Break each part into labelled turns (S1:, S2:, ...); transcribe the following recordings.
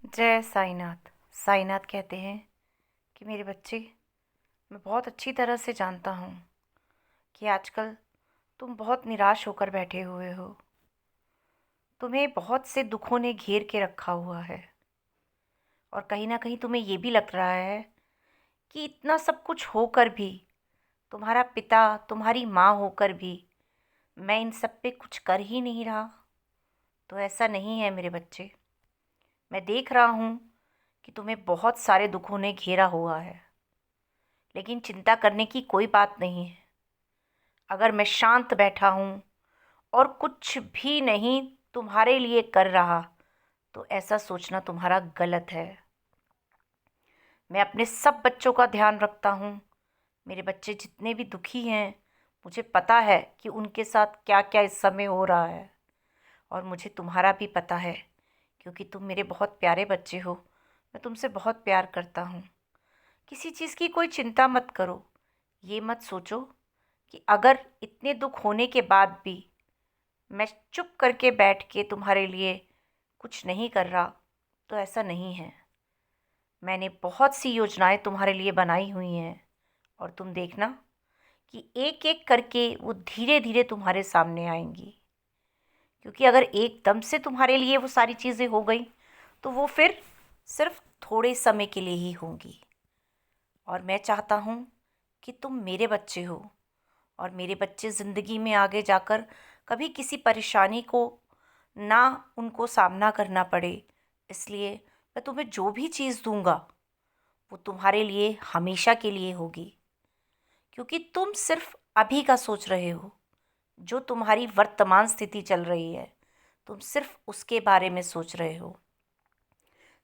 S1: जय साईनाथ। साईनाथ कहते हैं कि मेरे बच्चे, मैं बहुत अच्छी तरह से जानता हूँ कि आजकल तुम बहुत निराश होकर बैठे हुए हो। तुम्हें बहुत से दुखों ने घेर के रखा हुआ है और कहीं ना कहीं तुम्हें ये भी लग रहा है कि इतना सब कुछ होकर भी, तुम्हारा पिता, तुम्हारी माँ होकर भी मैं इन सब पे कुछ कर ही नहीं रहा। तो ऐसा नहीं है मेरे बच्चे। मैं देख रहा हूँ कि तुम्हें बहुत सारे दुखों ने घेरा हुआ है, लेकिन चिंता करने की कोई बात नहीं है। अगर मैं शांत बैठा हूँ और कुछ भी नहीं तुम्हारे लिए कर रहा, तो ऐसा सोचना तुम्हारा गलत है। मैं अपने सब बच्चों का ध्यान रखता हूँ। मेरे बच्चे जितने भी दुखी हैं, मुझे पता है कि उनके साथ क्या क्या इस समय हो रहा है। और मुझे तुम्हारा भी पता है, क्योंकि तुम मेरे बहुत प्यारे बच्चे हो। मैं तुमसे बहुत प्यार करता हूँ। किसी चीज़ की कोई चिंता मत करो। ये मत सोचो कि अगर इतने दुख होने के बाद भी मैं चुप करके बैठ के तुम्हारे लिए कुछ नहीं कर रहा, तो ऐसा नहीं है। मैंने बहुत सी योजनाएं तुम्हारे लिए बनाई हुई हैं और तुम देखना कि एक एक करके वो धीरे धीरे तुम्हारे सामने आएंगी। क्योंकि अगर एकदम से तुम्हारे लिए वो सारी चीज़ें हो गई, तो वो फिर सिर्फ थोड़े समय के लिए ही होंगी। और मैं चाहता हूँ कि तुम मेरे बच्चे हो और मेरे बच्चे ज़िंदगी में आगे जाकर कभी किसी परेशानी को ना उनको सामना करना पड़े। इसलिए मैं तुम्हें जो भी चीज़ दूंगा, वो तुम्हारे लिए हमेशा के लिए होगी। क्योंकि तुम सिर्फ अभी का सोच रहे हो। जो तुम्हारी वर्तमान स्थिति चल रही है, तुम सिर्फ उसके बारे में सोच रहे हो।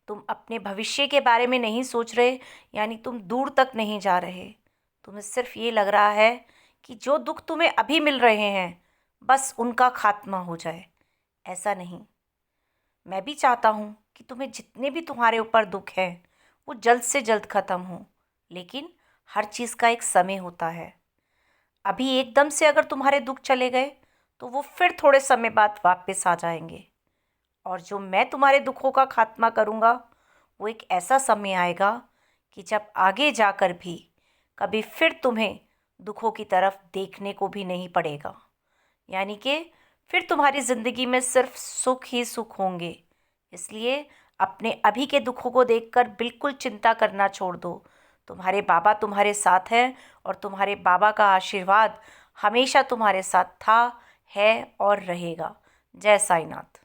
S1: तुम अपने भविष्य के बारे में नहीं सोच रहे, यानी तुम दूर तक नहीं जा रहे। तुम्हें सिर्फ ये लग रहा है कि जो दुख तुम्हें अभी मिल रहे हैं, बस उनका खात्मा हो जाए। ऐसा नहीं। मैं भी चाहता हूँ कि तुम्हें जितने भी तुम्हारे ऊपर दुख हैं, वो जल्द से जल्द ख़त्म हो। लेकिन हर चीज़ का एक समय होता है। अभी एकदम से अगर तुम्हारे दुख चले गए, तो वो फिर थोड़े समय बाद वापस आ जाएंगे। और जो मैं तुम्हारे दुखों का खात्मा करूँगा, वो एक ऐसा समय आएगा कि जब आगे जाकर भी कभी फिर तुम्हें दुखों की तरफ देखने को भी नहीं पड़ेगा। यानी कि फिर तुम्हारी ज़िंदगी में सिर्फ सुख ही सुख होंगे। इसलिए अपने अभी के दुखों को देखकर बिल्कुल चिंता करना छोड़ दो। तुम्हारे बाबा तुम्हारे साथ हैं और तुम्हारे बाबा का आशीर्वाद हमेशा तुम्हारे साथ था, है और रहेगा। जय साईनाथ।